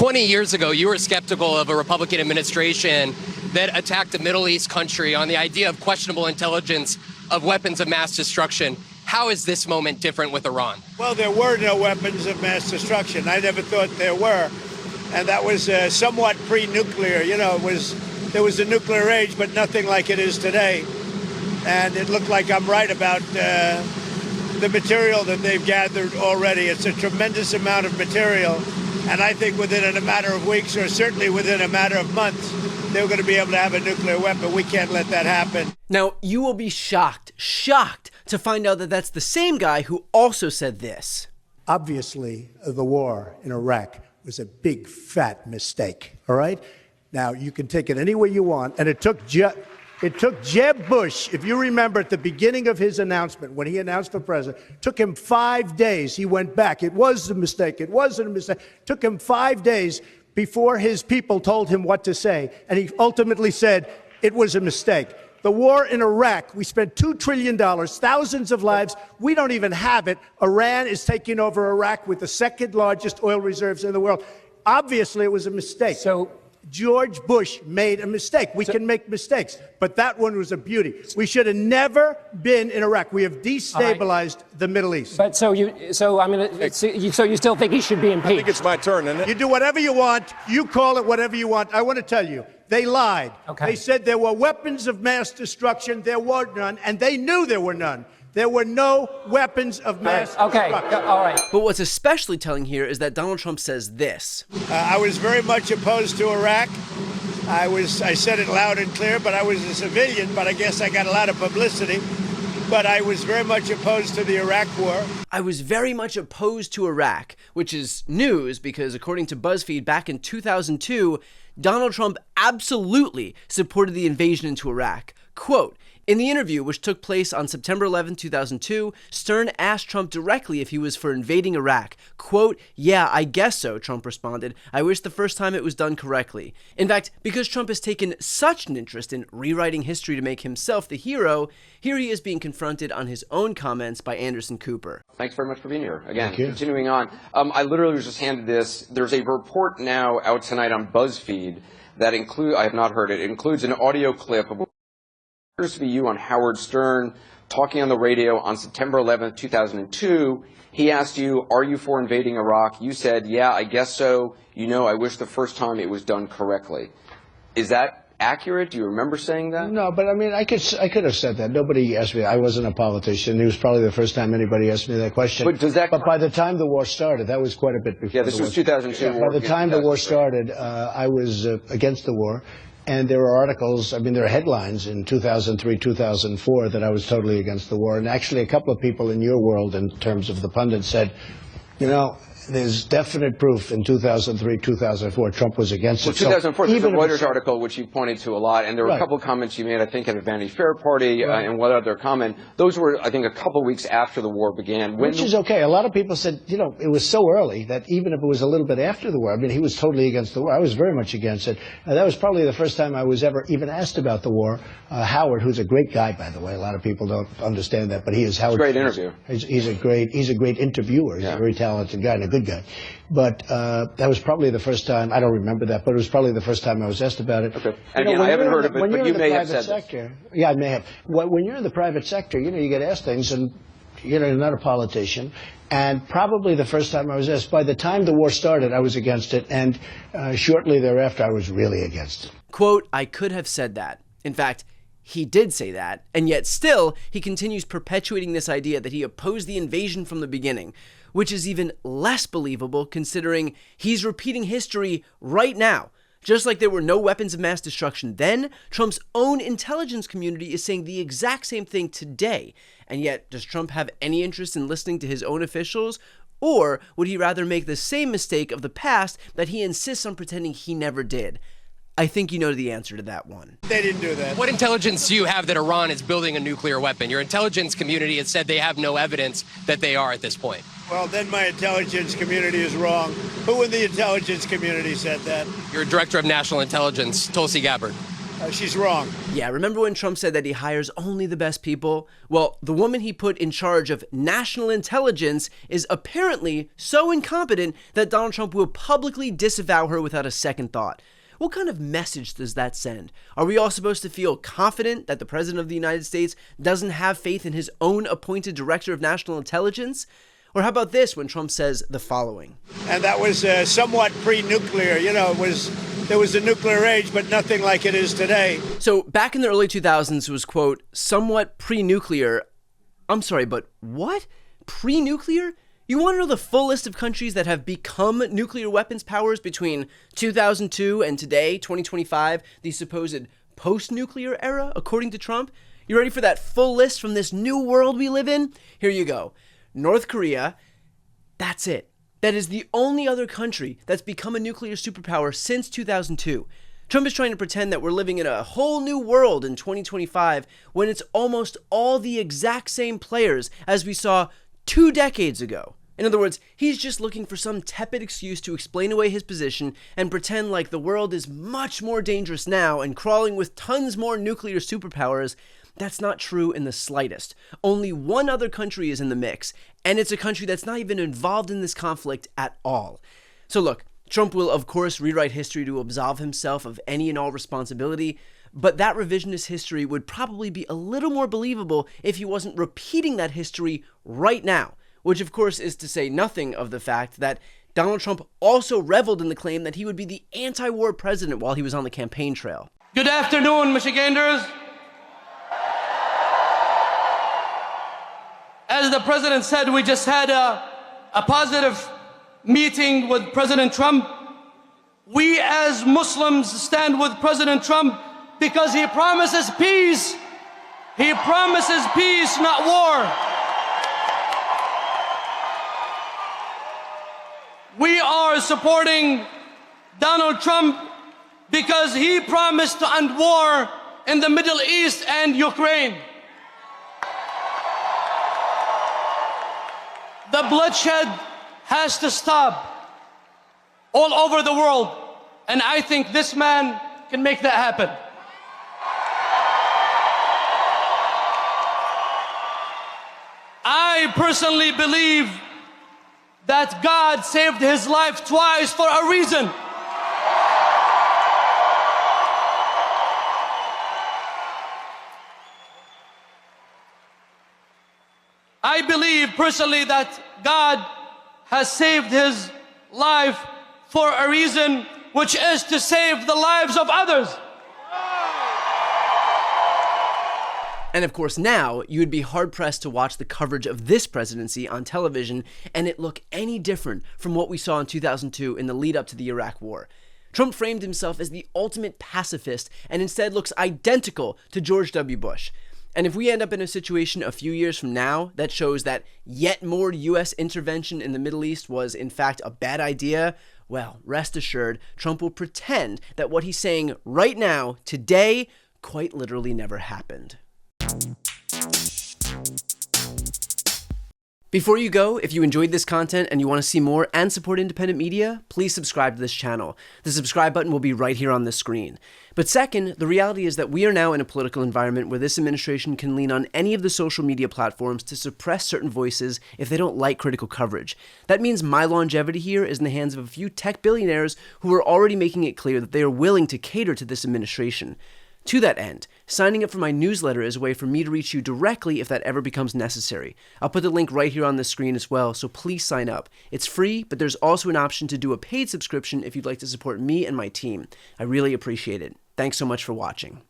20 years ago, you were skeptical of a Republican administration that attacked a Middle East country on the idea of questionable intelligence of weapons of mass destruction. How is this moment different with Iran? Well, there were no weapons of mass destruction. I never thought there were. And that was somewhat pre-nuclear. You know, there was a nuclear age, but nothing like it is today. And it looked like I'm right about the material that they've gathered already. It's a tremendous amount of material. And I think within a matter of weeks, or certainly within a matter of months, they're going to be able to have a nuclear weapon. We can't let that happen. Now, you will be shocked to find out that that's the same guy who also said this. Obviously, the war in Iraq was a big, fat mistake, all right? Now, you can take it any way you want, and it took Jeb Bush, if you remember at the beginning of his announcement, when he announced for president, took him 5 days. He went back. It was a mistake. It wasn't a mistake. Took him 5 days before his people told him what to say, and he ultimately said it was a mistake. The war in Iraq, we spent $2 trillion, thousands of lives. We don't even have it. Iran is taking over Iraq with the second largest oil reserves in the world. Obviously, it was a mistake. So George Bush made a mistake. We can make mistakes, but that one was a beauty. We should have never been in Iraq. We have destabilized the Middle East. But so you still think he should be impeached? I think it's my turn, isn't it? You do whatever you want. You call it whatever you want. I want to tell you, they lied. Okay. They said there were weapons of mass destruction. There were none, and they knew there were none. There were no weapons of mass destruction. All right. But what's especially telling here is that Donald Trump says this. I was very much opposed to Iraq. I said it loud and clear, but I was a civilian, but I guess I got a lot of publicity. But I was very much opposed to the Iraq war. I was very much opposed to Iraq, which is news because according to BuzzFeed, back in 2002, Donald Trump absolutely supported the invasion into Iraq. Quote, in the interview, which took place on September 11, 2002, Stern asked Trump directly if he was for invading Iraq. Quote, yeah, I guess so, Trump responded. I wish the first time it was done correctly. In fact, because Trump has taken such an interest in rewriting history to make himself the hero, here he is being confronted on his own comments by Anderson Cooper. Thanks very much for being here. Again, continuing on, I literally was just handed this. There's a report now out tonight on BuzzFeed that I have not heard it. It includes an audio clip of appears to be you on Howard Stern talking on the radio on September 11th, 2002. He asked you, are you for invading Iraq? You said, yeah, I guess so. You know, I wish the first time it was done correctly. Is that accurate? Do you remember saying that? No, but I mean, I could have said that. Nobody asked me. I wasn't a politician. It was probably the first time anybody asked me that question. But by the time the war started, that was quite a bit before. Yeah, this was 2002. Yeah, by the time the war started, I was against the war. And there are articles, I mean, there are headlines in 2003, 2004 that I was totally against the war. And actually a couple of people in your world, in terms of the pundits, said, you know, there's definite proof in 2003, 2004, Trump was against it. Well, 2004, there's a Reuters article which you pointed to a lot, and there were a couple of comments you made, I think, at a Vanity Fair party, and one other comment. Those were, I think, a couple of weeks after the war began. Which is okay. A lot of people said, you know, it was so early that even if it was a little bit after the war, I mean, he was totally against the war. I was very much against it. That was probably the first time I was ever even asked about the war. Howard, who's a great guy, by the way. A lot of people don't understand that, but he is Howard. Great interview. He's a great interviewer. He's a very talented guy and a good guy. But that was probably the first time, I don't remember that, but it was probably the first time I was asked about it. Okay. And again, I haven't heard of it, but you may have said this. Yeah, I may have. When you're in the private sector, you know, you get asked things, and, you know, you're not a politician. And probably the first time I was asked, by the time the war started, I was against it, and shortly thereafter, I was really against it. Quote, I could have said that. In fact, he did say that, and yet still, he continues perpetuating this idea that he opposed the invasion from the beginning, which is even less believable considering he's repeating history right now. Just like there were no weapons of mass destruction then, Trump's own intelligence community is saying the exact same thing today. And yet, does Trump have any interest in listening to his own officials? Or would he rather make the same mistake of the past that he insists on pretending he never did? I think you know the answer to that one. They didn't do that. What intelligence do you have that Iran is building a nuclear weapon? Your intelligence community has said they have no evidence that they are at this point. Well, then my intelligence community is wrong. Who in the intelligence community said that? Your director of national intelligence, Tulsi Gabbard. she's wrong. Yeah, remember when Trump said that he hires only the best people? Well, the woman he put in charge of national intelligence is apparently so incompetent that Donald Trump will publicly disavow her without a second thought. What kind of message does that send? Are we all supposed to feel confident that the President of the United States doesn't have faith in his own appointed director of national intelligence? Or how about this when Trump says the following? And that was somewhat pre-nuclear. There was a nuclear age, but nothing like it is today. So back in the early 2000s was, quote, somewhat pre-nuclear. I'm sorry, but what? Pre-nuclear? You want to know the full list of countries that have become nuclear weapons powers between 2002 and today, 2025, the supposed post-nuclear era, according to Trump? You ready for that full list from this new world we live in? Here you go. North Korea, that's it. That is the only other country that's become a nuclear superpower since 2002. Trump is trying to pretend that we're living in a whole new world in 2025 when it's almost all the exact same players as we saw 2 decades ago. In other words, he's just looking for some tepid excuse to explain away his position and pretend like the world is much more dangerous now and crawling with tons more nuclear superpowers. That's not true in the slightest. Only one other country is in the mix, and it's a country that's not even involved in this conflict at all. So look, Trump will of course rewrite history to absolve himself of any and all responsibility, but that revisionist history would probably be a little more believable if he wasn't repeating that history right now, which of course is to say nothing of the fact that Donald Trump also reveled in the claim that he would be the anti-war president while he was on the campaign trail. Good afternoon, Michiganders. As the president said, we just had a positive meeting with President Trump. We as Muslims stand with President Trump because he promises peace. He promises peace, not war. We are supporting Donald Trump because he promised to end war in the Middle East and Ukraine. The bloodshed has to stop all over the world, and I think this man can make that happen. I personally believe that God saved his life twice for a reason. I believe personally that God has saved his life for a reason, which is to save the lives of others. And of course now, you would be hard-pressed to watch the coverage of this presidency on television and it look any different from what we saw in 2002 in the lead-up to the Iraq War. Trump framed himself as the ultimate pacifist and instead looks identical to George W. Bush. And if we end up in a situation a few years from now that shows that yet more U.S. intervention in the Middle East was in fact a bad idea, well, rest assured, Trump will pretend that what he's saying right now, today, quite literally never happened. Before you go, if you enjoyed this content and you want to see more and support independent media, please subscribe to this channel. The subscribe button will be right here on the screen. But second, the reality is that we are now in a political environment where this administration can lean on any of the social media platforms to suppress certain voices if they don't like critical coverage. That means my longevity here is in the hands of a few tech billionaires who are already making it clear that they are willing to cater to this administration. To that end, signing up for my newsletter is a way for me to reach you directly if that ever becomes necessary. I'll put the link right here on the screen as well, so please sign up. It's free, but there's also an option to do a paid subscription if you'd like to support me and my team. I really appreciate it. Thanks so much for watching.